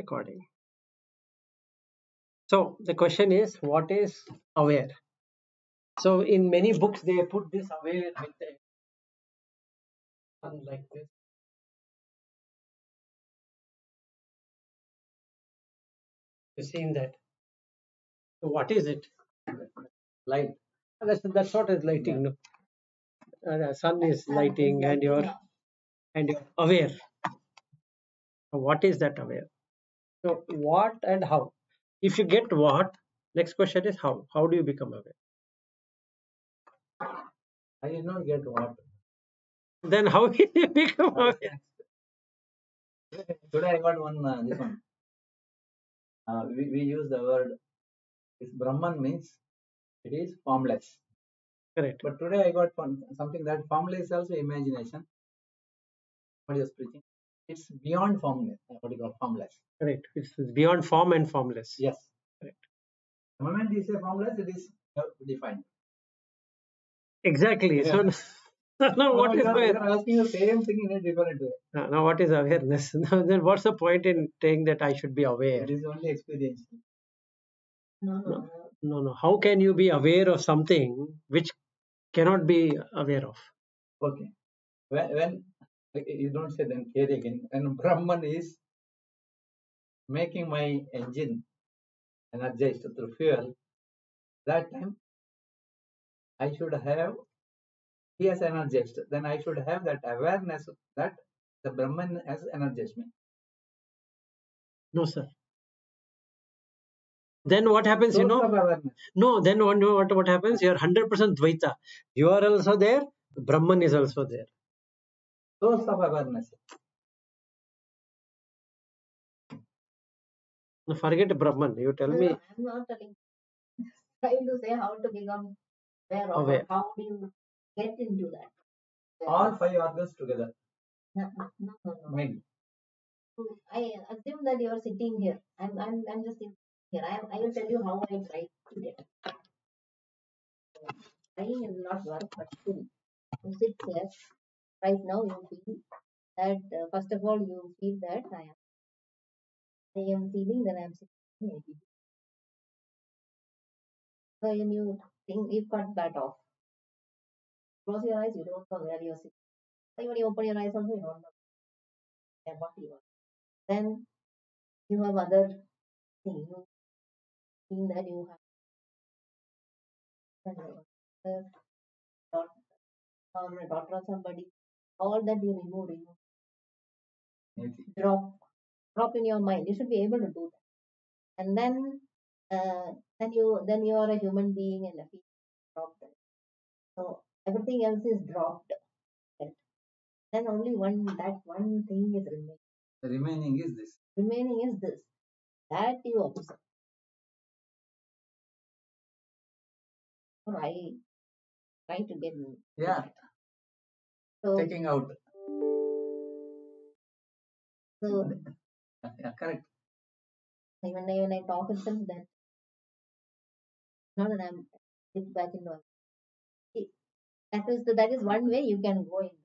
Recording. So the question is, what is aware? So in many books they put this aware with the one like this. You've seen that. So what is it? Light. That's what is lighting. No? The sun is lighting, and you're aware. So what is that aware? So what and how? If you get what, next question is how. How do you become aware? I did not get what. Then how will you become aware? Today I got one, this one. We use the word, this Brahman means it is formless. Correct. But today I got something that formless is also imagination. What is preaching? It's beyond formless. What you call formless. Correct. It's beyond form and formless. Yes. Correct. The moment you say formless, it is defined. Exactly. Yeah. So now what is aware? You're asking the same thing in a different way. Now what is awareness? Now, then what's the point in saying that I should be aware? It is only experience. No. How can you be aware of something which cannot be aware of? Okay. When you don't say, then carry again. When Brahman is making my engine energized through fuel, that time I should have, he has energized, then I should have that awareness that the Brahman has energized me. No, sir. Then what happens? Source of awareness. No. Then what happens? You're 100% Dvaita. You are also there. Brahman is also there. Source of awareness. No, forget Brahman. You tell me. I'm not telling. Trying to say how to become aware of, Aware. how do you get into that? All five organs together. No. Mind. I assume that you are sitting here. I'm just sitting here. I will tell you how I try to get. Trying is not work, but still, you sit here. Right now, you feel that first of all, you feel that I am feeling that I am sitting here. So when you think, you cut that off. Close your eyes, you don't know where you're sitting. Even when you open your eyes, also you don't know what you are. Then you have other things. You think that you have a daughter or somebody. All that you remove, drop in your mind. You should be able to do that. And then you are a human being and a people dropped. So everything else is dropped. Then only one thing is remaining. The remaining is this. Remaining is this. That you observe. So I try to get. Yeah. So taking out. So yeah, correct. When I talk itself, that now that I'm sit back into it. That is one way you can go into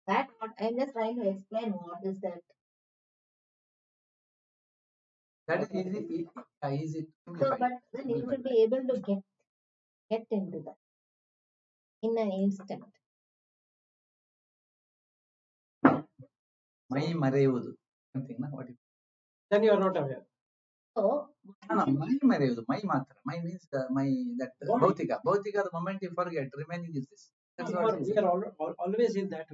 that. What I'm just trying to explain what is that. That is easy. Easy. So, but then you should be able to get into that in an instant. My marevudu. Something, na? What is? Then you are not aware. So, no, my marevudu. My matra. My means my that bhautika. Bhautika. The moment you forget, remaining is this. That's what We are always in that.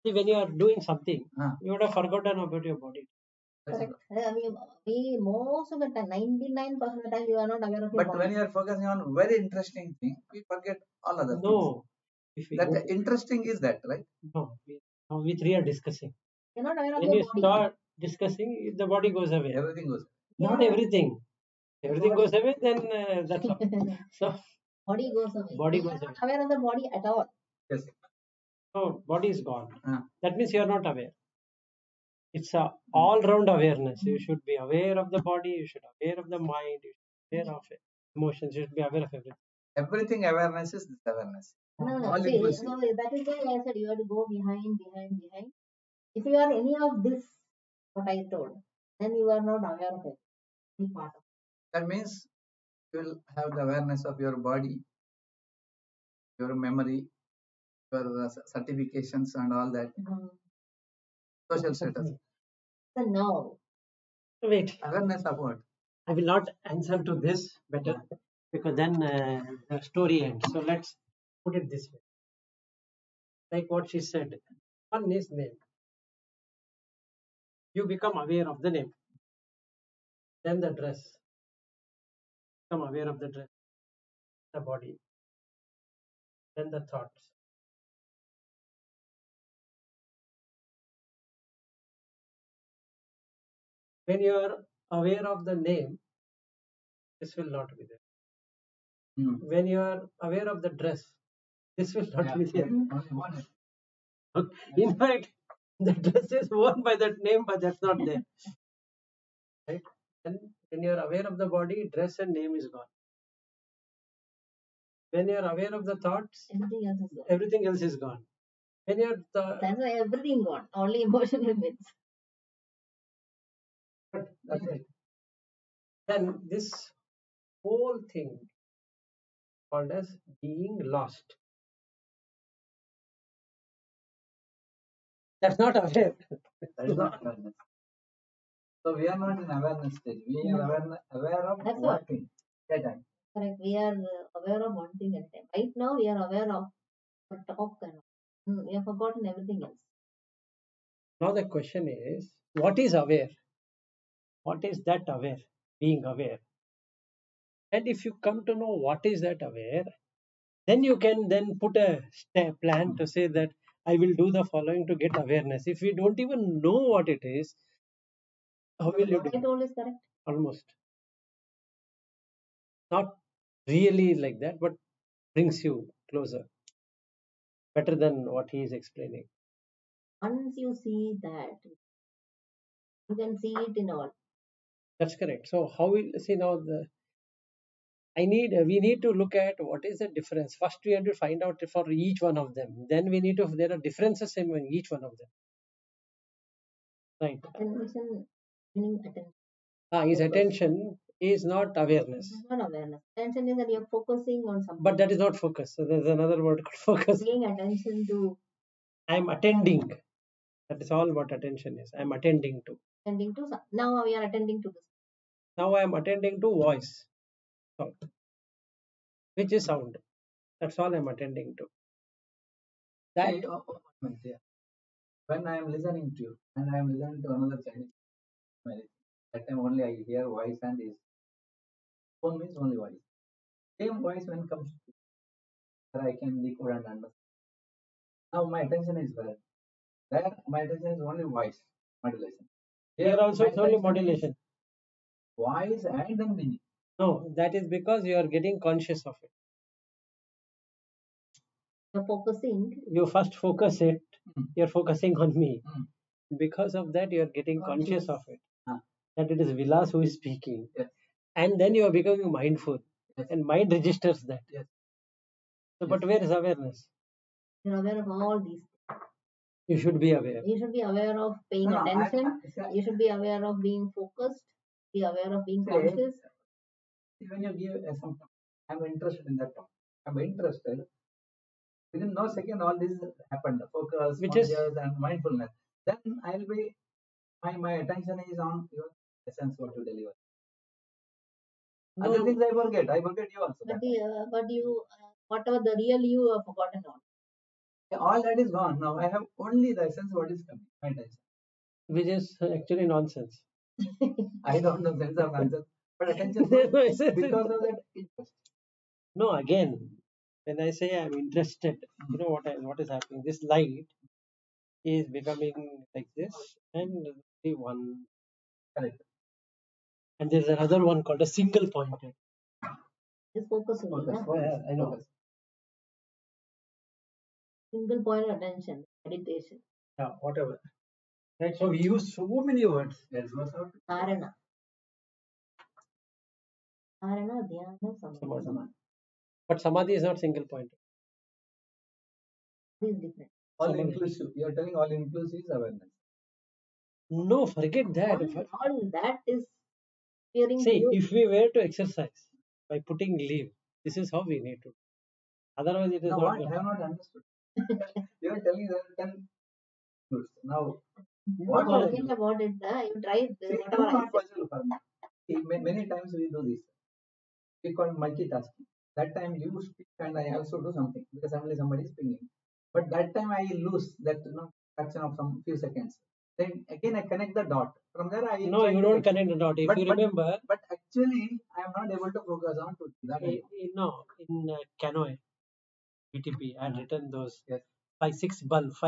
See, when you are doing something, you would have forgotten about your body. Correct. I mean, we most of the time, 99% of the time, you are not aware of your body. But when you are focusing on very interesting thing, we forget all other things. That interesting is that, right? No. We three are discussing. You're not aware of when your you body. Start discussing, the body goes away. Everything goes. Not everything. Everything goes away, then that's all. So body goes away. Body you goes are not aware of the body at all. Yes. So body is gone. That means you are not aware. It's a all-round awareness. You should be aware of the body. You should be aware of the mind. You should be aware of it. Emotions. You should be aware of everything. Everything awareness is this awareness. No. See, so that is why I said you have to go behind. If you are any of this what I told, then you are not aware of it, any part of That means you will have the awareness of your body, your memory, your certifications and all that. it. Social status. So now, Wait, Awareness of what? I will not answer to this better because then the story ends. So let's put it this way. Like what she said, one is name. You become aware of the name. Then the dress. Become aware of the dress, the body. Then the thoughts. When you are aware of the name, this will not be there. When you are aware of the dress, this will not be there. Only one. In fact, the dress is worn by that name, but that's not there. Right? And when you are aware of the body, dress and name is gone. When you are aware of the thoughts, everything else is gone. everything else is gone. When you are That's why everything gone. Only emotion remains. That's right. then this whole thing called as being lost. That's not aware. That is not awareness. So we are not in awareness stage. We are aware of That's one what. thing at a time. Correct. We are aware of one thing at a time. Right now, we are aware of the talk and we have forgotten everything else. Now the question is, what is aware? What is that aware? Being aware. And if you come to know what is that aware, then you can then put a plan to say that I will do the following to get awareness. If we don't even know what it is, how will you do What I it? told is correct. Almost. Not really like that, but brings you closer. Better than what he is explaining. Once you see that, you can see it in all. That's correct. So how we see now we need to look at what is the difference. First we have to find out for each one of them. Then we need to, there are differences in each one of them. Right. Attention, meaning attention. His attention is not awareness. This is not awareness. Attention is that you're focusing on something. But that is not focus. So there's another word called focus. Paying attention to. I'm attending. That is all what attention is. I'm attending to. Attending to. Now we are attending to this. Now I am attending to voice, which is sound. That's all I'm attending to. That when I am listening to you and I am listening to another Chinese, that time only I hear voice and is phone means only voice. Same voice when comes to where I can decode and understand. Now my attention is where? There my attention is only voice modulation. here also it's only modulation. Voice and then meaning. No, that is because you are getting conscious of it. You're focusing. You first focus it. You're focusing on me. Mm. Because of that, you are getting conscious of it. Ah. That it is Vilas who is speaking. Yes. And then you are becoming mindful. Yes. And mind registers that. Yes. So, but where is awareness? You're aware of all these. You should be aware. You should be aware of paying attention. You should be aware of being focused. Be aware of being conscious. When you give some, I'm interested in that talk. I'm interested. Within no second, all this happened. Focus, conscious, and mindfulness. Then I'll be my attention is on your essence, what you deliver. No. Other things I forget. I forget you also. But you, whatever the real you have forgotten all. All that is gone. Now I have only the essence, what is coming. My attention. Which is actually nonsense. I don't know sense of nonsense. But attention because of that interest. No, again, when I say I'm interested, you know what is happening? This light is becoming like this, and the one. Correct. And there's another one called a single pointed. Just focus only. Yeah, I know. Single point attention, meditation. Yeah, whatever. Right. So we use so many words. Dharana. Dharana, dhyana, samadhi. But samadhi is not single pointed. This is different. All inclusive. You are telling all inclusive is awareness. No, forget that. All that is appearing to See, you. if we were to exercise by putting leave, this is how we need to. Otherwise, it is Now not what? good. I have not understood. You are telling that 10 goods. Now, what No, should I forget do? about it. You tried See, whatever too I not said. possible for me. See, many times we do this. We call multitasking. That time you speak and I also do something because suddenly somebody is pinging. But that time I lose that fraction of some few seconds. Then again I connect the dot. From there I No, try you to don't fix. connect the dot. If But you but remember, but actually I am not able to focus on to that. I know. no, in Canoe, BTP, I had written those Yes. five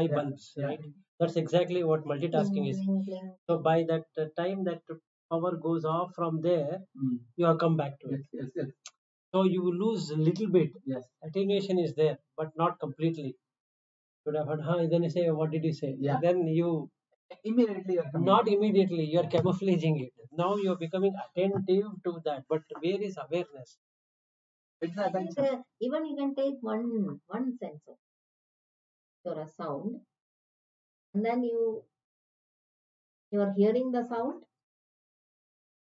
Yeah. bulbs, Yeah. right? That's exactly what multitasking Bling, is. bling, bling. So by that time that power goes off from there, Mm. you have come back to it. Yes. Yes. Yes. So you will lose a little bit. Yes. Attenuation is there, but not completely. You would have heard, huh? Then you say, what did you say? Yeah. Then you, Immediately you are coming. not immediately, you are camouflaging it. Now you are becoming attentive to that. But where is awareness? It's I think attention. even you can take one sensor or a sound, and then you are hearing the sound,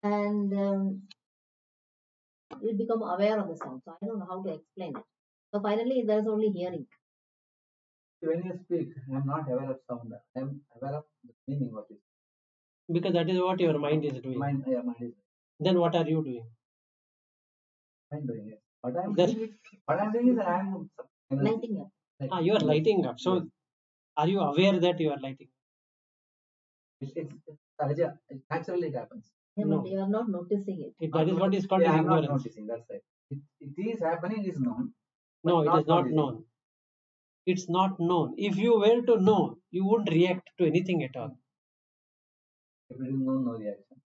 and you become aware of the sound. So I don't know how to explain it. So finally, there is only hearing. When you speak, I am not aware of sound. I am aware of the meaning what is Because that is what your mind is doing. mind. Yeah, mind is Then what are you doing? mind doing it. What I am Then doing, what I am doing is I am Lighting up. you are lighting up. So Yes. are you aware that you are lighting? It's sahaja. Naturally it happens. Yeah, No. but you are not noticing it. That is what is called Yeah, as I am not ignorance. noticing. That's right. It is happening. It is known. No, but it is not noticing. known. It's not known. If you were to know, you wouldn't react to anything at all. If it is known, no reaction.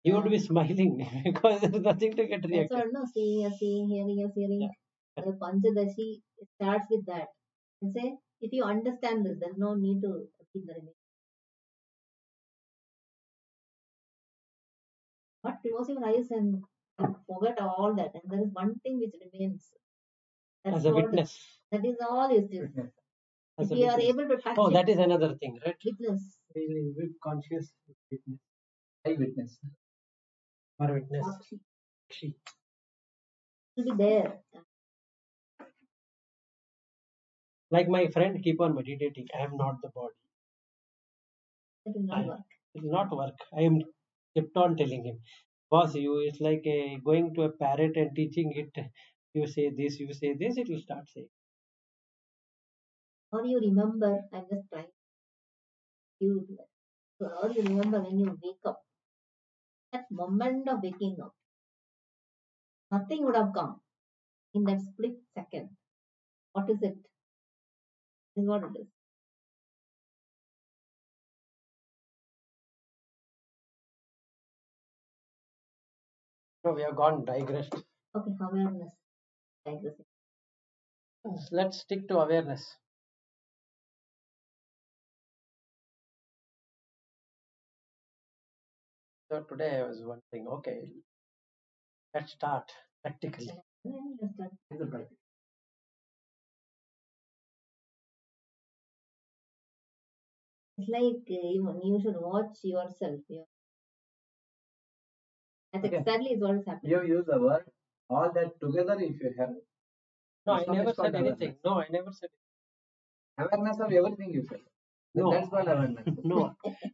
You would be smiling because there is nothing to get That's reacted. what, no, seeing is seeing, hearing is hearing. Yeah. The Panchadashi it starts with that. And say, if you understand this, there's no need to repeat the remaining. But close your eyes and forget all that. And there is one thing which remains. That's As a what, witness. that is all is this. Witness. As If a you are witness. able to touch Oh, it, that is another thing, right? witness. Really conscious witness. I witness. Or witness. Sakshi. She. It will be there. Like my friend keep on meditating. I am not the body. It will not work. It will not work. I am kept on telling him, boss, you it's like going to a parrot and teaching it. You say this, it will start saying. Or you remember, I'm just trying you. Or you remember when you wake up, that moment of waking up, nothing would have come in that split second. What is it? Is what it is. No, we have gone digressed. Okay, awareness. Like this. Let's stick to awareness. So today I was wondering, okay, let's start practically. It's a practice. It's like even you should watch yourself. That's Okay. exactly what is happening. You use the word all that together if you have. No, This I one never is called said anything. awareness. No, I never said Awareness of everything you said. No. That's called awareness. no.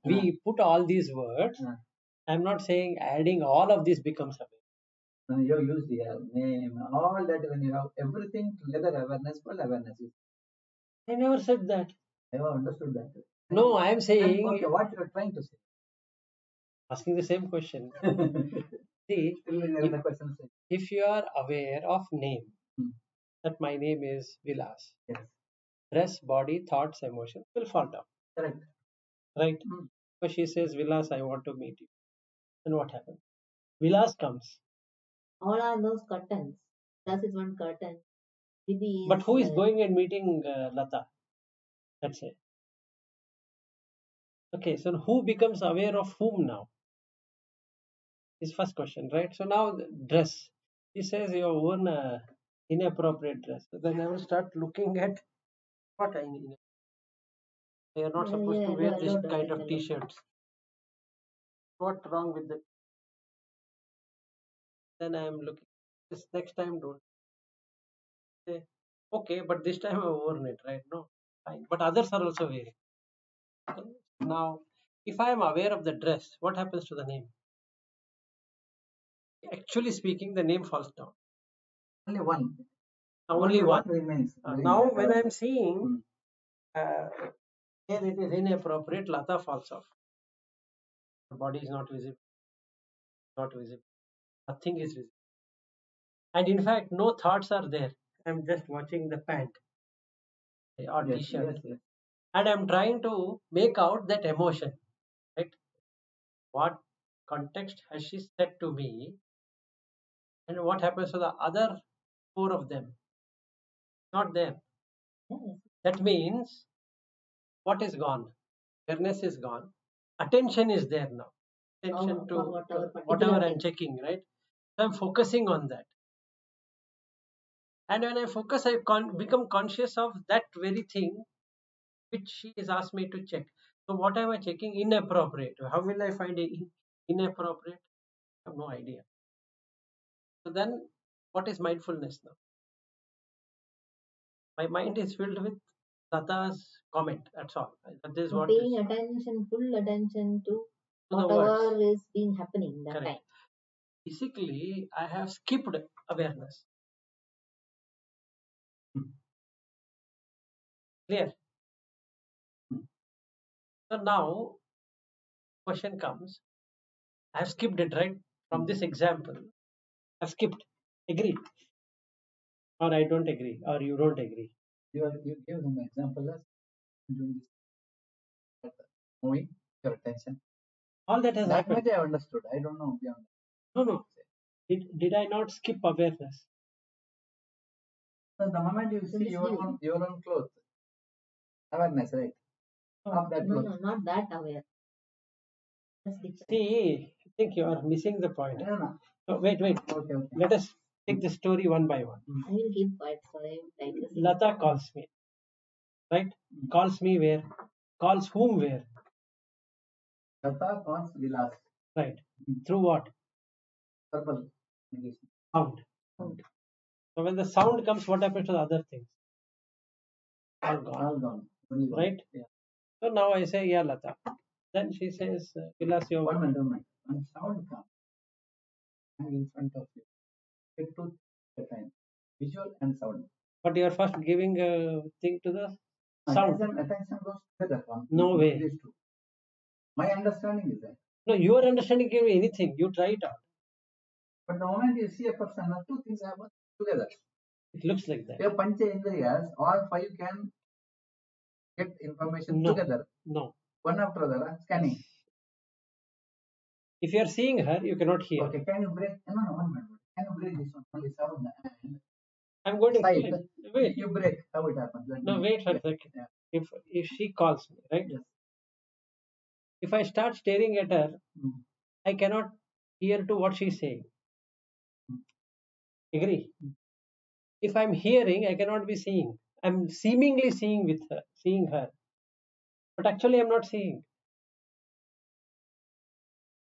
We put all these words. I'm not saying adding all of this becomes awareness. You use the name, all that when you have everything together, awareness called awareness. I never said that. I have understood that. No, I am Then, saying, okay, what you are trying to say? asking the same question. See, Still there is a question. if you are aware of name, Hmm. that my name is Vilas, Yes, rest, body, thoughts, emotions will fall down, correct. right? Hmm. So she says, Vilas, I want to meet you. Then what happens? Vilas comes. All are those curtains. That is one curtain. Maybe But who is going and meeting Lata? Let's say. Okay, so who becomes aware of whom now? Is first question, right? So now the dress. He says you have worn a inappropriate dress. So then I will start looking at what I need. They are not Yeah, supposed to yeah, wear no, this no, kind no, of no. t-shirts. What's wrong with it? Then I am looking. This next time don't say, okay, but this time I've worn it, right? No, fine. But others are also wearing. Okay? Now, if I am aware of the dress, what happens to the name? Actually speaking, the name falls down. Only one. Only one. remains. Now, when I'm seeing Hmm. here it is inappropriate, Lata falls off. The body is not visible, not visible. Nothing is visible. And in fact, no thoughts are there. I'm just watching the pant or Yes, t-shirt, yes, yes. and I'm trying to make out that emotion, right? What context has she said to me, and what happens to the other four of them? Not there. Yes. That means what is gone? Awareness is gone. Attention is there now. Attention to whatever whatever particular I'm thing. checking, right? So I'm focusing on that. And when I focus, I become conscious of that very thing which she has asked me to check. So what am I checking? Inappropriate. How will I find it inappropriate? I have no idea. So then, what is mindfulness now? My mind is filled with Lata's comment. That's all. That is what Paying is attention, full attention to to the whatever words. is being happening that Correct. time. Basically, I have skipped awareness. Clear? So now, question comes. I have skipped it, right? From this example, I've skipped. Agree? Or I don't agree? Or you don't agree? You give them example as doing this moving your attention. All that has That happened. much I understood. I don't know beyond. No, no. Did I not skip awareness? So the moment you see your own clothes, awareness, right? Of that No, clothes. no, not that aware. That's different. See, I think you are missing the point. No. No, wait. Okay. Let us take the story one by one. I will keep quiet, so I would like to see. Lata calls me, right? Calls me where? Calls whom where? Lata calls Vilas. Right. Through what? Verbal. Sound. So when the sound comes, what happens to the other things? All gone. All gone. Only one. Right? Yeah. So now I say, yeah, Lata. Then she says, Vilas, your One minute. When sound comes in front of you, take two at a time. Visual and sound. But you are first giving a thing to the sound. Attention goes together. No way. These two. My understanding is that. No, your understanding can be anything. You try it out. But the moment you see a person, two things happen together. It looks like that. Your pancha indriyas, all five can get information together. No. One after another, scanning. If you are seeing her, you cannot hear. Okay, can you break? No, 1 minute. Can you break this one? Only sound and I'm going to sight. wait. You break. How it happens? No, wait for a second. Yeah. If she calls me, right? Yes. If I start staring at her, I cannot hear to what she's saying. Agree? If I'm hearing, I cannot be seeing. I'm seemingly seeing her. But actually I'm not seeing.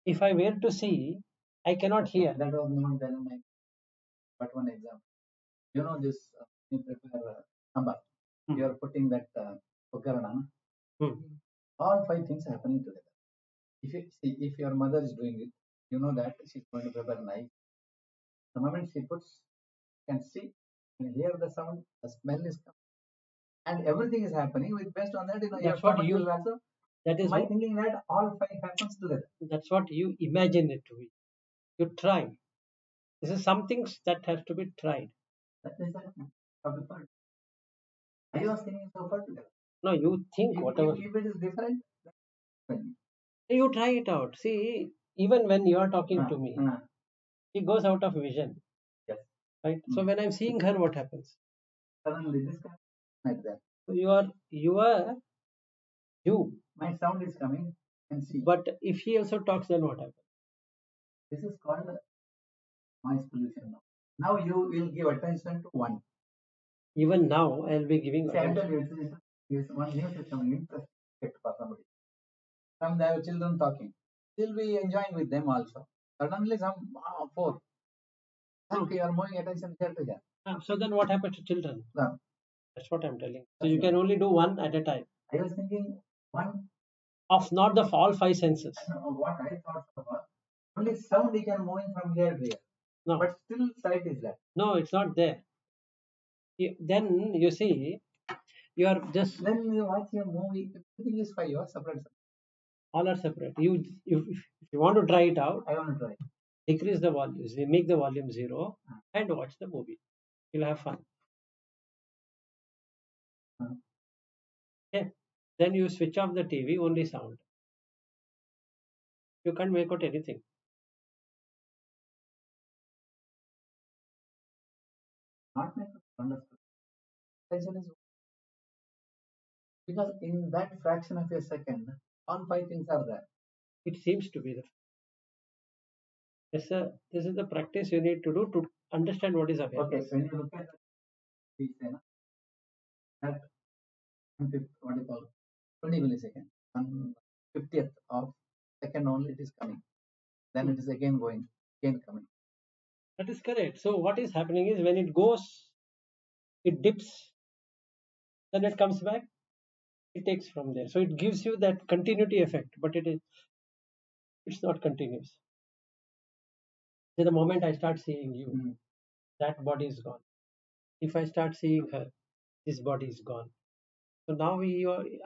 If I were to see, I cannot hear. That was not dynamic. But one example. You know this, you prepare sambar. You are putting that okarana. All five things are happening together. If your mother is doing it, you know that she's going to prepare knife. The moment she puts, you can see, you hear the sound, the smell is coming, and everything is happening with based on that. That's what you also. That is my thinking that all five happens together. That's what you imagine it to be. You try. This is something that has to be tried. That is the part. I was thinking so far together. No, you think whatever. If it is different, you try it out. See, even when you are talking to me, it goes out of vision. Yes. Right. So when I'm seeing her, what happens? Suddenly this kind like that. So you. My sound is coming and see. But if she also talks, then what happens? This is called noise pollution. Now you will give attention to one. Even now, I'll be giving. See, I tell you, it's one news is coming. fit for somebody. Some they have children talking. Still we enjoying with them also. Suddenly some four. Okay, you are moving attention here to here. So then what happens to children? No, That's what I'm telling. So you can only do one at a time. I was thinking one. Of not the all five senses. What I thought was only sound he can moving from here to here. No. But still sight is there. No, it's not there. Then you see, you are just Then you watch a movie, everything is fine. You are separate. all are separate. If you want to try it out, I want to try. decrease the volume, make the volume 0, and watch the movie. You'll have fun. Okay. Then you switch off the TV, only sound. You can't make out anything. Not make it understood. Attention is because in that fraction of a second, all five things are there. It seems to be the. Yes, sir. This is the practice you need to do to understand what is awareness. Okay, when you look at that what do you call 20 milliseconds, on 50th of second only it is coming. Then it is again going, again coming. That is correct. So what is happening is when it goes, it dips, then it comes back, it takes from there. So it gives you that continuity effect, but it's not continuous. So the moment I start seeing you, that body is gone. If I start seeing her, this body is gone. So now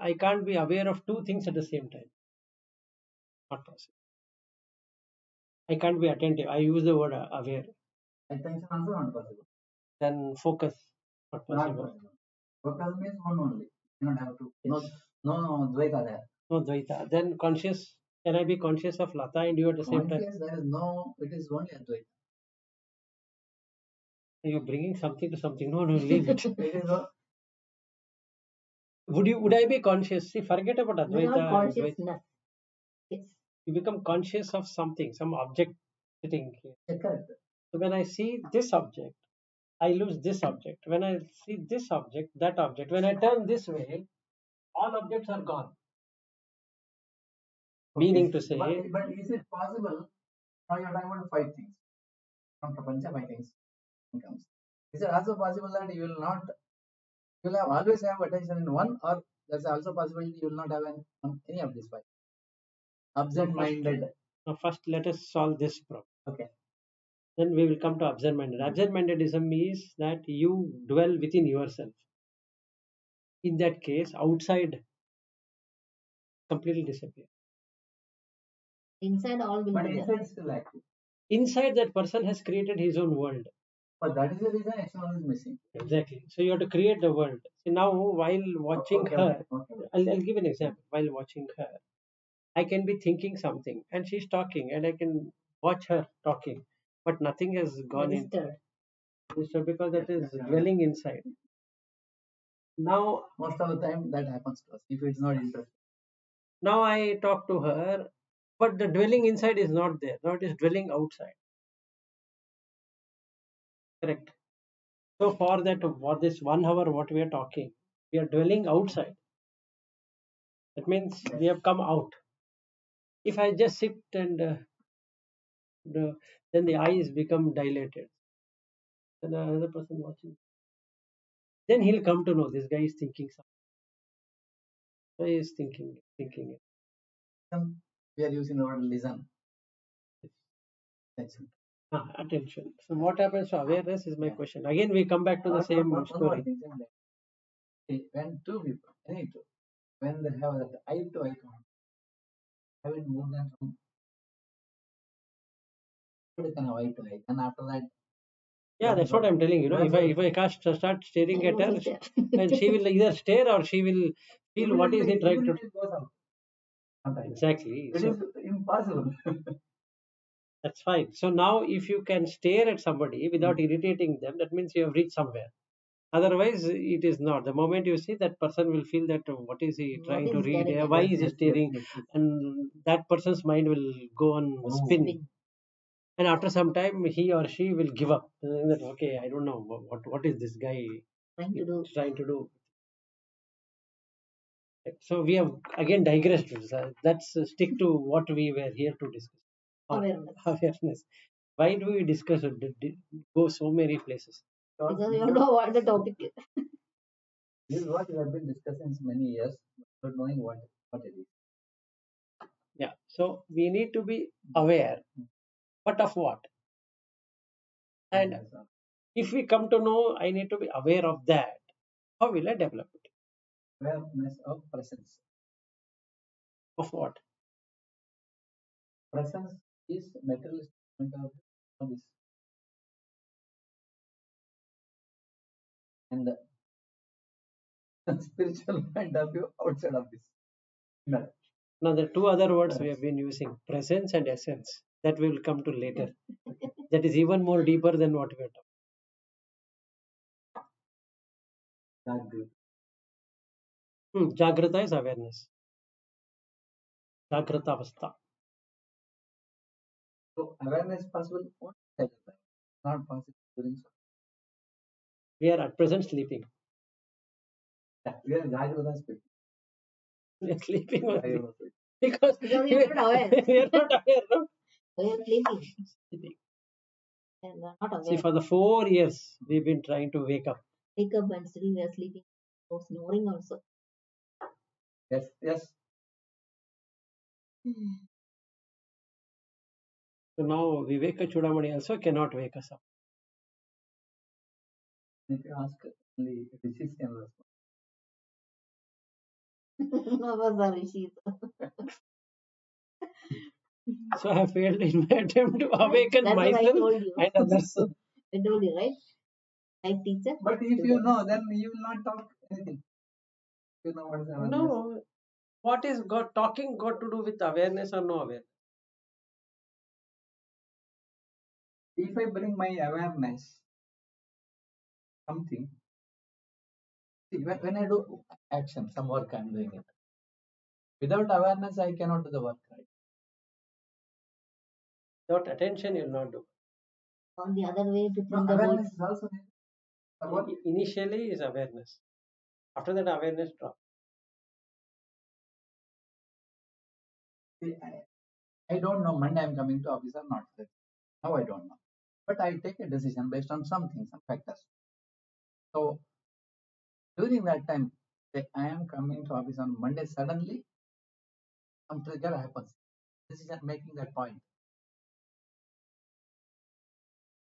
I can't be aware of two things at the same time. Not possible. I can't be attentive. I use the word aware. Attention also not possible. Then focus, not possible. Not possible. Focus means one only. You don't have to. Yes. No Dvaita there. No Dvaita. Then conscious. Can I be conscious of Lata and you at the same time? Yes, there is no. It is only Advaita. You're bringing something to something. No, leave it. It is a, Would I be conscious? See, forget about Advaita. Without consciousness. Yes. You become conscious of something, some object sitting here. correct. So when I see this object, I lose this object. When I see this object, that object. When I turn this way, all objects are gone. Meaning to say, but is it possible? Now you are talking about five things. From Prapancha, five things comes. Is it also possible that you will not? You will always have attention in one, or there's also possibility you will not have any of these five. Absent-minded. Now first, let us solve this problem. Okay. Then we will come to absent-minded. Absent-mindedism is that you dwell within yourself. In that case, outside completely disappear. Inside all will But be there. inside still active. Inside, that person has created his own world. But that is the reason external is missing. Exactly. So you have to create the world. So now, while watching her, I'll give an example. While watching her, I can be thinking something, and she's talking, and I can watch her talking, but nothing has gone in. So because that is dwelling inside. Now, most of the time that happens to us if it's not interesting. Now I talk to her, but the dwelling inside is not there. Now it is dwelling outside. Correct. So for this 1 hour, what we are talking, we are dwelling outside. That means we have come out. If I just sit and then the eyes become dilated, then another person watching, then he'll come to know this guy is thinking something. So he is thinking it. We are using the word listen. Attention. So what happens to awareness is my question. Again, we come back to the same story. When two people, any two, when they have that eye to eye contact, have it more than some. They can have eye to eye, and after that. Yeah, that's what I'm telling you. If I start staring at her, and she will either stare or she will feel what is it right to do. Exactly. It is impossible. That's fine. So now, if you can stare at somebody without irritating them, that means you have reached somewhere. Otherwise, it is not. The moment you see, that person will feel that what is he trying to read here? Why is he staring? And that person's mind will go on spin. And after some time, he or she will give up. That okay, I don't know what is this guy trying to do. So we have again digressed. Let's stick to what we were here to discuss. Awareness. Awareness. Why do we discuss it? Go so many places? Because you know what the topic is. This is what we have been discussing since many years, not knowing what it is. Yeah. So we need to be aware, but of what? And Yes, sir. if we come to know, I need to be aware of that. How will I develop it? Awareness of presence. Of what? Presence is materialistic point of this, and the spiritual point of view outside of this. No. Now, the two other words we have been using, presence and essence, that we will come to later. That is even more deeper than what we are talking. Jagrata is awareness. Jagrata avastha. So awareness possible only at the time, not possible during sleep. We are at present sleeping. We are Jagrata speaking. We are sleeping I only. was like, Because Because we are not aware. we are not aware. No? We are sleeping Sleeping. and we are not See, aware. for the 4 years, we've been trying to wake up. Wake up and still we are sleeping. So snoring also. yes, yes. So now Viveka Chudamani also cannot wake us up. If you ask only rishis can respond. None of us are rishis. So I have failed in my attempt to awaken That's what I myself told you. and others. I told you, right? Like teacher. But if you know, then you will not talk anything. You know what is awareness. No, what is talking got to do with awareness or no awareness? If I bring my awareness, something, see, when I do action, some work I am doing it. Without awareness, I cannot do the work, right? Without attention, you'll not do. On the other way to No, put the whole. awareness is also there. What? Initially is awareness. After that, awareness drops. See, I don't know Monday I'm coming to office or not. Now I don't know. But I take a decision based on something, some factors. So during that time, say I am coming to office on Monday, suddenly some trigger happens. Decision making that point.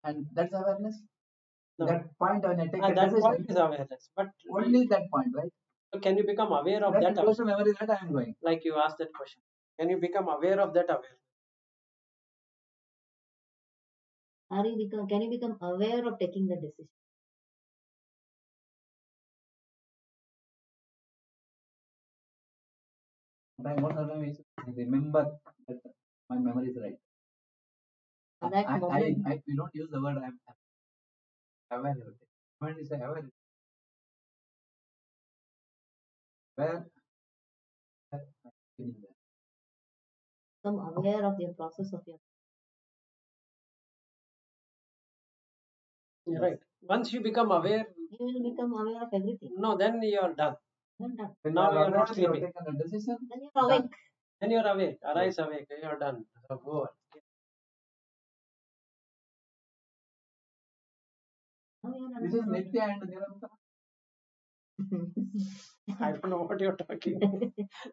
And that's awareness. No. That point when I take a That decision, point is awareness. But only that point, right? so can you become aware of That that? close to memory that I am going. Like you asked that question. Can you become aware of that awareness? Can you become aware of taking the decision? Sometimes what happens is I remember that my memory is right. At that moment, We don't use the word I'm aware of it. When you say aware, where become aware of your process of your. You're right. Once you become aware, You will become aware of everything. no, then you are done. You're done. when Now you you are are not aware, you have sleeping. taken a decision. Then you're awake. Then you are awake. Arise awake. You are done. So go on. Now you're This is Nitya and Nirantara. I don't know what you're talking.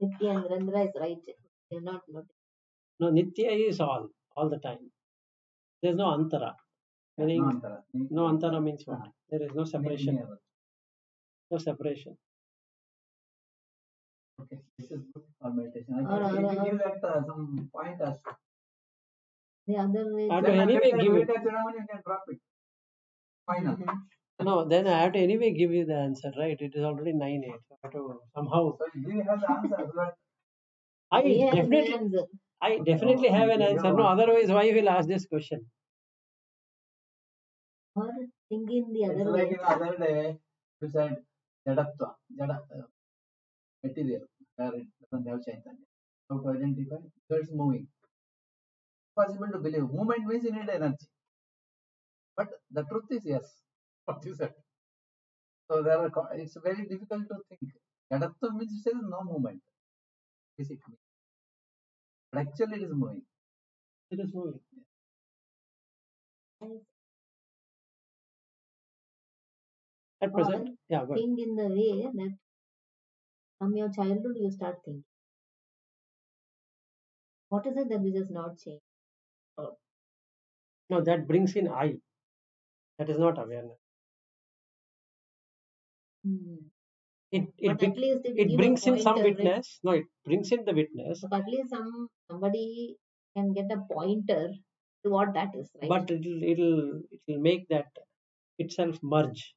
Nitya and Narendra is right. You're not noticing. No, Nitya is all the time. There's no antara. Meaning, No Antara. no antara means what? There is no separation. Never. No separation. Okay, this is good for meditation. Or- I or- can give that some pointers. The other way. I have to anyway give it. You can drop it. Final. No, then I have to anyway give you the answer, right? It is already 9-8. I have to somehow. So do you have the answer? But I He has the definitely, answer. I definitely have an answer. No, otherwise, why will ask this question? Or thinking the it's other like way. in the other day, you said Jadatva, material, where it doesn't have Chaitanya. How to identify? So it's moving. Possible to believe. Movement means you need energy. But the truth is yes. What you said. So it's very difficult to think. Jadatvam means there is no movement, physically. But actually it is moving. It is moving. At Or present, yeah, go ahead. think in the way that from your childhood you start thinking. What is it that which has not changed? No, that brings in I. That is not awareness. It But at least it give brings a in some pointer, right? witness. No, it brings in the witness, So at least somebody can get a pointer to what that is, right? but it'll make that itself merge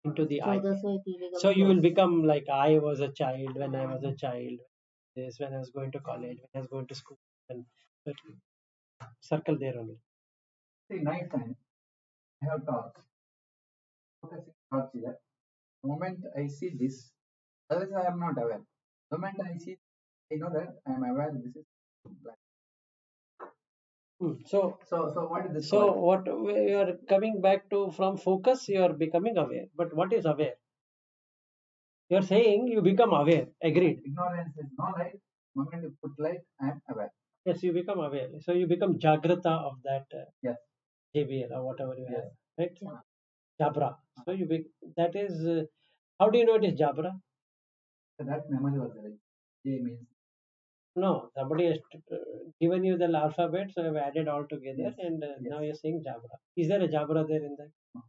into the I. So it will become So you will close. become like I was a child when I was a child. This when I was going to college, when I was going to school, and so it will circle there only. See, night time, I have torch. Focusing torch here. The moment I see this, otherwise I am not aware. The moment I see, I know that I am aware this is black. So what is this? so called? what you are coming back to from focus, you are becoming aware. But what is aware? You are saying you become aware. Agreed. Ignorance is no light. The moment you put light, I am aware. Yes, you become aware. So you become Jagrata of that Yes. JBL or whatever you Yes. have, right? Jabra. So that is how do you know it is Jabra? So that memory was there. J means No, somebody has given you the alphabet, so you have added all together, Yes. and Yes. now you're saying Jabra. Is there a Jabra there in that? No.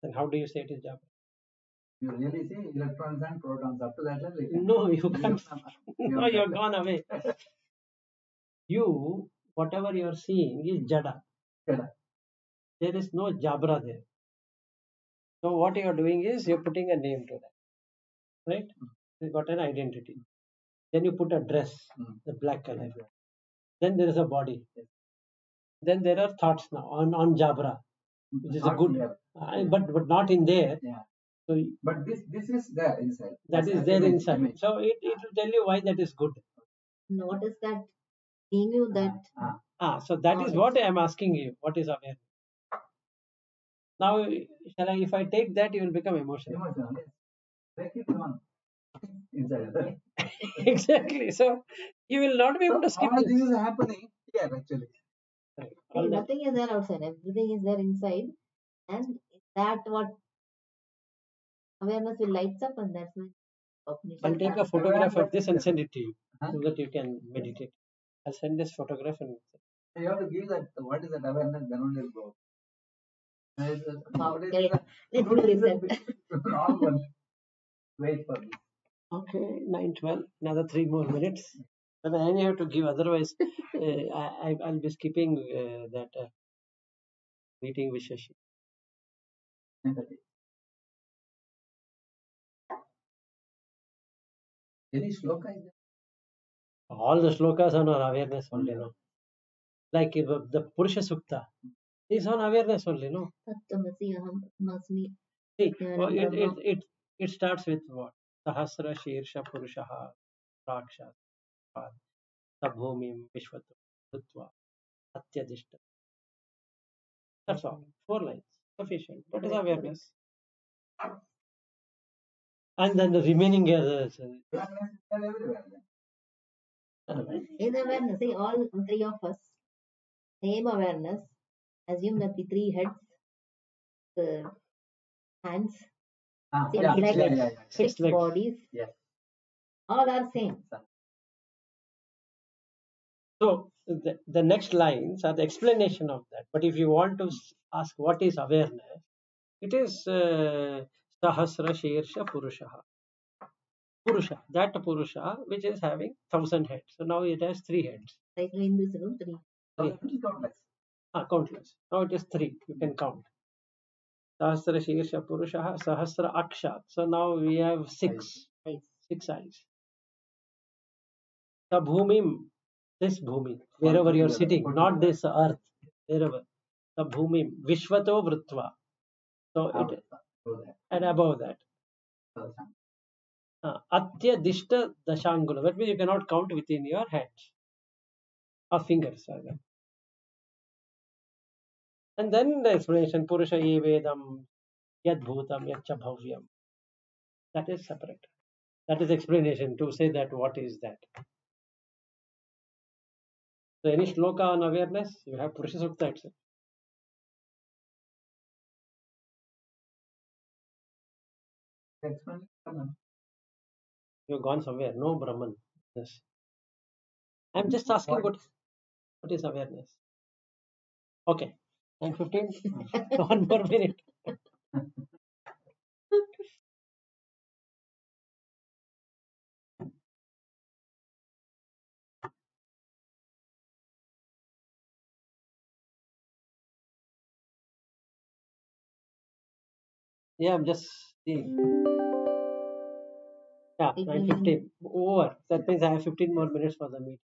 Then how do you say it is Jabra? you really see electrons and protons. Up to that level, you can. No, you can't. You No, have you're that. gone away. You, whatever you're seeing is Jada. Jada. There is no Jabra there. So what you're doing is you're putting a name to that, right? You got an identity. Then you put a dress, the black color. Then there is a body. Then there are thoughts now on Jabra, which is a Not good, here. but not in there. Yeah. So But this is there inside. that As is an there image, inside. image. So it will tell you why that is good. What is that? Being you that So that is what I am asking you. What is awareness? Now, if I take that, you will become emotional. Emotional. Yes. Break it down inside. Exactly. So you will not be able to skip all this. this is happening here actually. Right. See, All that. nothing is there outside. Everything is there inside, and that what awareness will lights up, and that's when I'll take a photograph of this and send it to you so that you can meditate. I'll send this photograph and You have to give that what is that awareness, then only it will go. Okay, let's do this. Wrong one. Wait for this. okay, 9:12. Another 3 more minutes. But I have to give. Otherwise, I'll be skipping that meeting with Shashi. Any shloka is there? All the shlokas are on awareness only, no. Like the Purusha Sukta is on awareness only, no. Tattvamasi aham brahmasmi. See, Brahma. it starts with what? Sahasra Shirsha Purushaha Raksha Sabhumim Vishwatu Bhutva Atyadishta. That's all. 4 lines. Sufficient. That is awareness. And then the remaining is Awareness is there everywhere. In awareness, see, all three of us, same awareness. Assume that the three heads, the hands, six yeah, legs, six six legs. bodies, Yes. all are same. So the next lines are the explanation of that. But if you want to ask what is awareness, it is Sahasra Shirsha Purushaha. Purusha, that Purusha which is having 1,000 heads. So now it has 3 heads. Like in this room, three. Countless. Now it is 3. You can count. Sahasra Shirsha Purushaha, Sahasra Aksha. So now we have 6. Eyes. 6 eyes. Sabhumim, this Bhumi, wherever you are sitting, not this earth, wherever. Sabhumim, Vishwato Vrutva. So it, and above that. Atya Dishta Dashangula. That means you cannot count within your hands or fingers. And then the explanation Purusha Vedam Yad Bhutam Yad Bhavyam. That is separate. That is explanation to say that what is that. So any shloka on awareness, you have Purusha Sukta itself. Explain. You've gone somewhere. No Brahman. Yes. I'm just asking what is awareness. Okay. 9:15. 1 more minute. Yeah, I'm just seeing. Yeah, 9:15. Over. That means I have 15 more minutes for the meeting.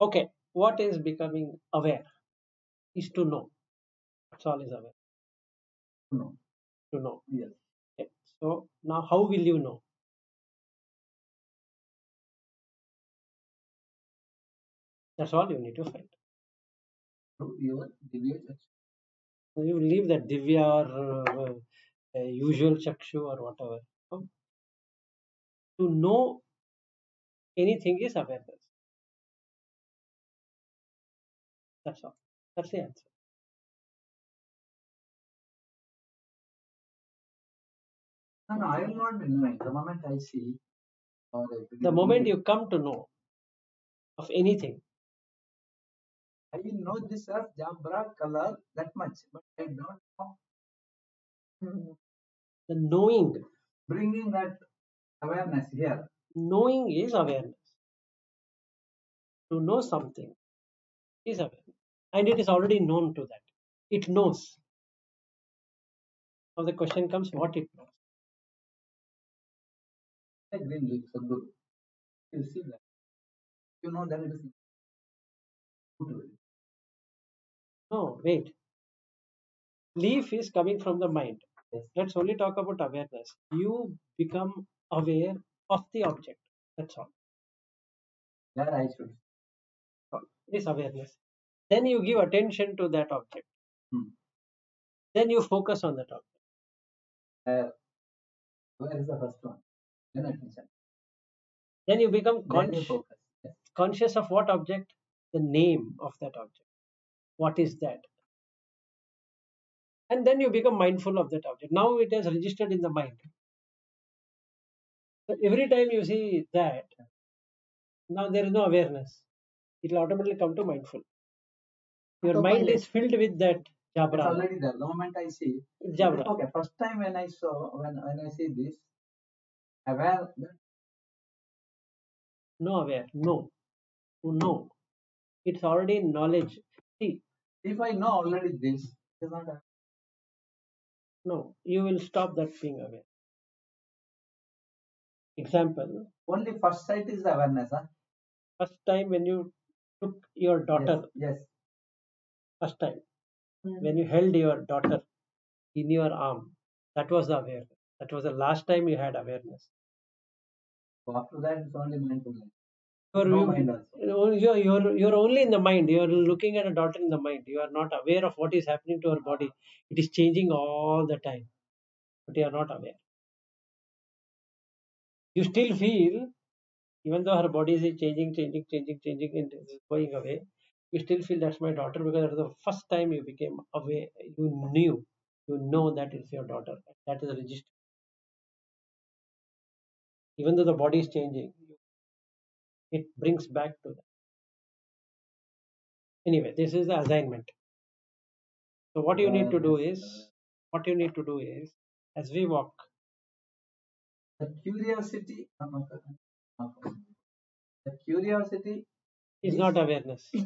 Okay. What is becoming aware? Is to know. That's all is aware. No. To know. Yes. Okay. So now how will you know? That's all you need to find. Through your divya chakshu. You leave that divya or usual chakshu or whatever. To know anything is awareness. That's all. That's the answer. No, I will not be knowing. The moment I see, or The moment you come to know of anything, I know this as Jabra color that much, but I don't know. the knowing Bringing that awareness here. knowing is awareness. To know something is awareness. And it is already known to that. It knows. Now the question comes what it knows. The green leaf, Sadhguru. You see that. You know that it is good. No, wait. Leaf is coming from the mind. Yes. Let's only talk about awareness. You become aware of the object. That's all. Where I should. Is awareness. Then you give attention to that object. Then you focus on that object. Where is the first one? Then attention. Then you become Then you focus. Yes. conscious of what object? The name of that object. What is that? And then you become mindful of that object. Now it is registered in the mind. So every time you see that, now there is no awareness. It will automatically come to mindful. Your mind is filled with that It's Jabra. already there. The moment I see. Jabra. Okay, first time when I saw, when I see this, aware. No aware. No. To know. It's already knowledge. See. If I know already this, it is not aware. No. You will stop that being aware. Example. Only first sight is the awareness. Huh? First time when you took your daughter. Yes. First time. When you held your daughter in your arm. That was the awareness. That was the last time you had awareness. So after that, it's only mindfulness. You're only in the mind. You're looking at a daughter in the mind. You are not aware of what is happening to her body. It is changing all the time. But you are not aware. You still feel, even though her body is changing, and is going away, you still feel that's my daughter because that was the first time you became aware. You know that it's your daughter. That is a register. Even though the body is changing, it brings back to that. Anyway, this is the assignment. So what you need to do is, as we walk, the curiosity is not awareness. If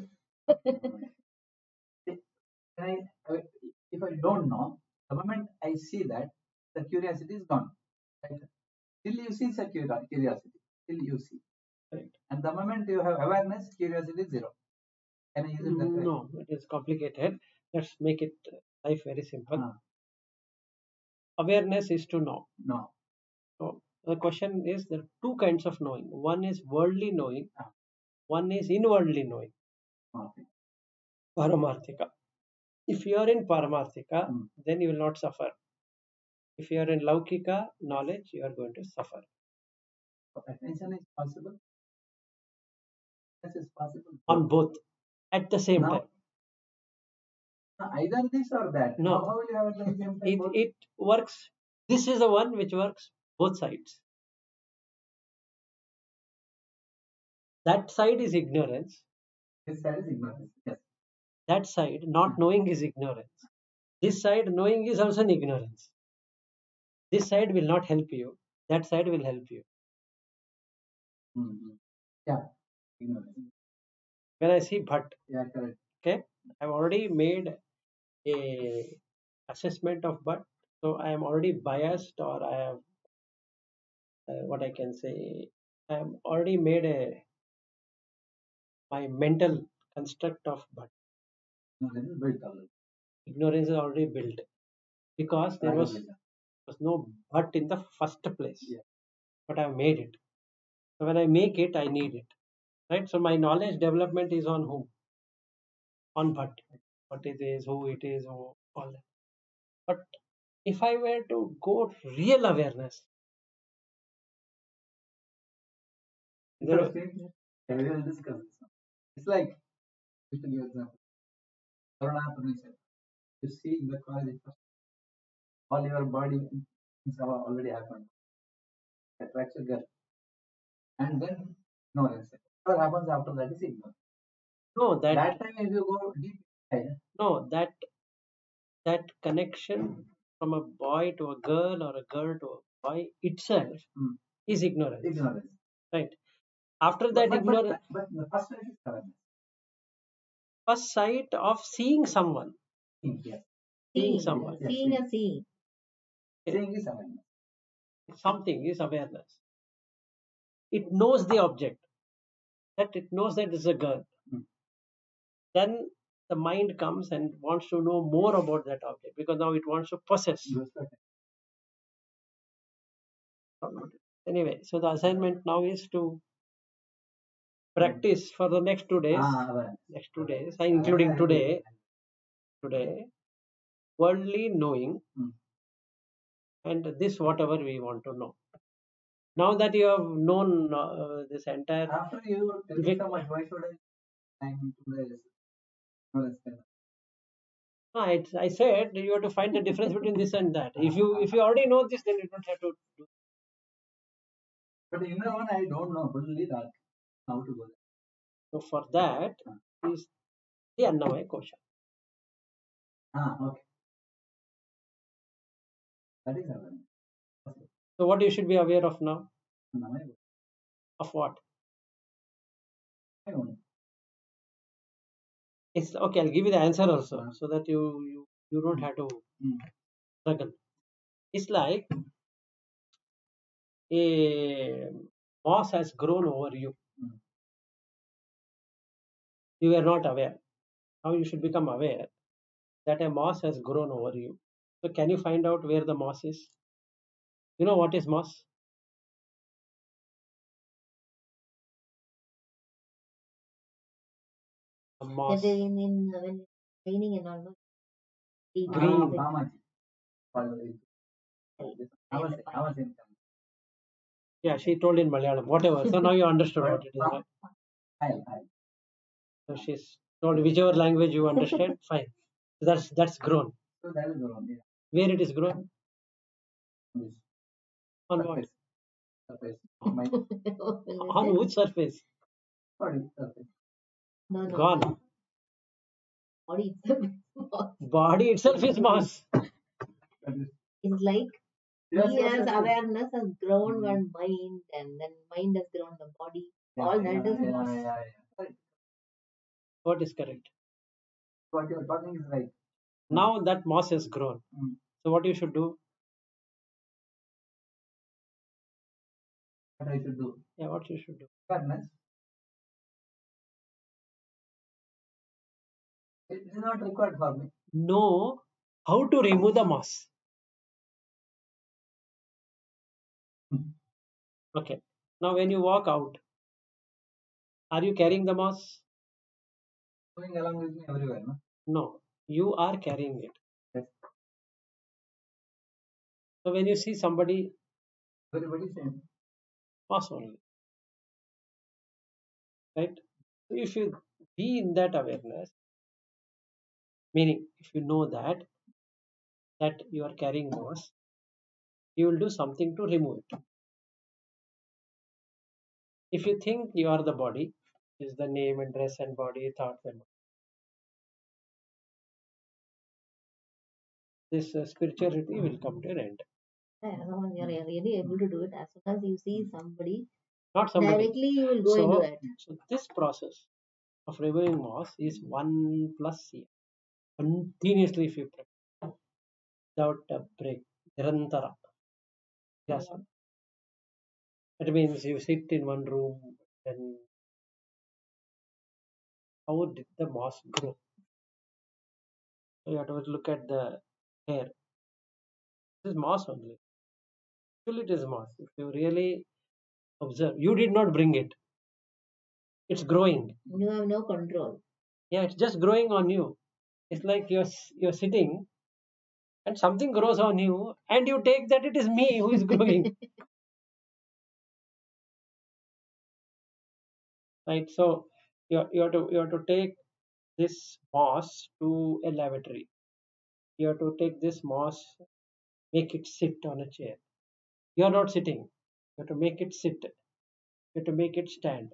I don't know, the moment I see that, the curiosity is gone. Right? Till you see the curiosity, till you see. Right. And the moment you have awareness, curiosity is zero. Can I use it that way? No, it is complicated. Let's make it life very simple. Awareness is to know. No. So the question is, there are two kinds of knowing. One is worldly knowing. One is inwardly knowing. Paramarthika. If you are in Paramarthika, then you will not suffer. If you are in Laukika knowledge, you are going to suffer. So attention is possible. This is possible. On both at the same Now, time. either this or that. No. How will you have at the same time both? It works. This is the one which works both sides. That side is ignorance. This side is ignorance. Yes. That side, not knowing, is ignorance. This side, knowing, is also an ignorance. This side will not help you. That side will help you. Yeah. Ignorance. When I see Bhatt, Yeah, correct. okay, I've already made a assessment of Bhatt, so I am already biased, or I have what I can say. I have already made my mental construct of Bhatt. Ignorance is built already. Ignorance is already built because there was no Bhatt in the first place. Yeah. But I've made it. So when I make it, I need it. Right? So my knowledge development is on whom? On Bhatt. What it is, who it is, all that. But if I were to go real awareness, there are, We will discuss this. It's like, just to give an example, Karuna Pranishad. You see in the college, all your body things have already happened. Attracts a girl. And then ignorance. What happens after that is ignorance. no that That time if you go deep inside, no that connection from a boy to a girl or a girl to a boy itself is ignorance. ignorance. Right? After that ignorance, But the first sight is awareness. first sight of seeing someone, Yes. seeing someone, Seeing and seeing. Seeing is awareness. something is awareness. It knows the object, that it knows that it's a girl. Then the mind comes and wants to know more about that object because now it wants to possess. Anyway, so the assignment now is to practice for the next 2 days. Next 2 days, including today, worldly knowing, and this whatever we want to know. Now that you have known this entire, After you tell me so much, why should I time to no, I said you have to find the difference between this and that. If you already know this, then you don't have to do. But in the one I don't know fully that how to go. So for that is the Annamaya Kosha. Okay. That is awareness. So what you should be aware of now? Annamaya. Of what? I don't know. It's okay. I'll give you the answer also, so that you don't have to struggle. It's like a moss has grown over you. You were not aware. Now you should become aware that a moss has grown over you. So can you find out where the moss is? You know what is moss? A moss. That in when raining and all. No? Green. I was in. Yeah, she told in Malayalam. Whatever. So now you understood what it is, right? So she's told whichever language you understand, fine. So that's grown. So that is grown. Yeah. Where it is grown? On what? Surface. On which surface? Body surface. No. Gone. Body itself. Body itself is moss. It's like Yes, he has awareness has grown one mind, and then mind has grown the body. All that is moss. Right. What is correct? What you are talking is right. Now that moss has grown. So what you should do? What I should do? Yeah, what you should do? Awareness. It is not required for me. Know how to remove the moss. Okay. Now when you walk out, are you carrying the moss? Going along with me everywhere, no? No, you are carrying it. Yes. So when you see somebody, Everybody same. Mass only, right? So if you be in that awareness, meaning if you know that you are carrying mass, you will do something to remove it. If you think you are the body, is the name and dress and body, thoughts and this spirituality will come to an end. Yeah, no, when you're really able to do it, as soon as you see somebody, Not somebody. directly you will go into So, it. so this process of removing mass is 1 plus C. Continuously if you practice without a break. Nirantara. Yes. That means you sit in one room and how did the mass grow? So you have to look at the hair. This is mass only. Still it is mass. If you really observe, you did not bring it. It's growing. You have no control. Yeah, it's just growing on you. It's like you're sitting and something grows on you and you take that it is me who is growing. Right? So you have to take this moss to a lavatory. You have to take this moss, make it sit on a chair. You are not sitting. You have to make it sit. You have to make it stand.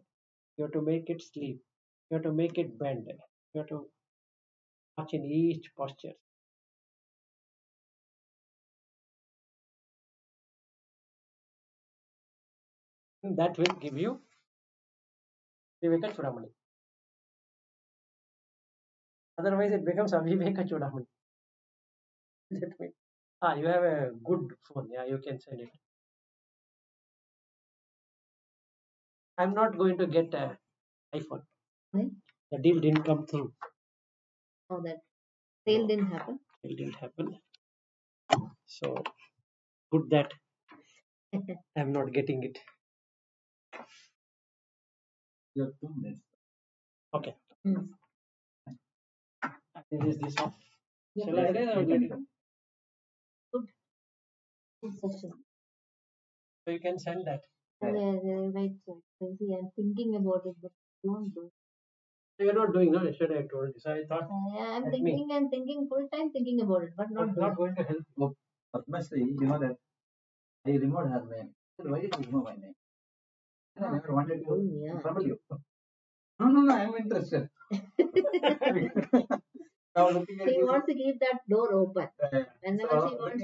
You have to make it sleep. You have to make it bend. You have to watch in each posture. And that will give you Viveka Chudamani. Otherwise, it becomes Aviveka Chudamani. That means, you have a good phone. Yeah, you can send it. I'm not going to get an iPhone. Why? The deal didn't come through. Oh, that sale No, didn't happen. it didn't happen. So good that I'm not getting it. You have 2 minutes. Okay. Hmm. Is this off? Yeah, Shall I erase or let it? good session. So you can send that. Right, so see, I'm thinking about it, but don't do it. So you're not doing no. Yesterday I told you. So I thought I'm Let me. thinking full time thinking about it, but not it's doing not going to help. Oh, Padmasri, you know that I removed her name. I said, why did you remove my name? And I Ah, never wanted to yeah. trouble you. No, I'm interested. Now looking at She you. wants to keep that door open. Whenever So she wants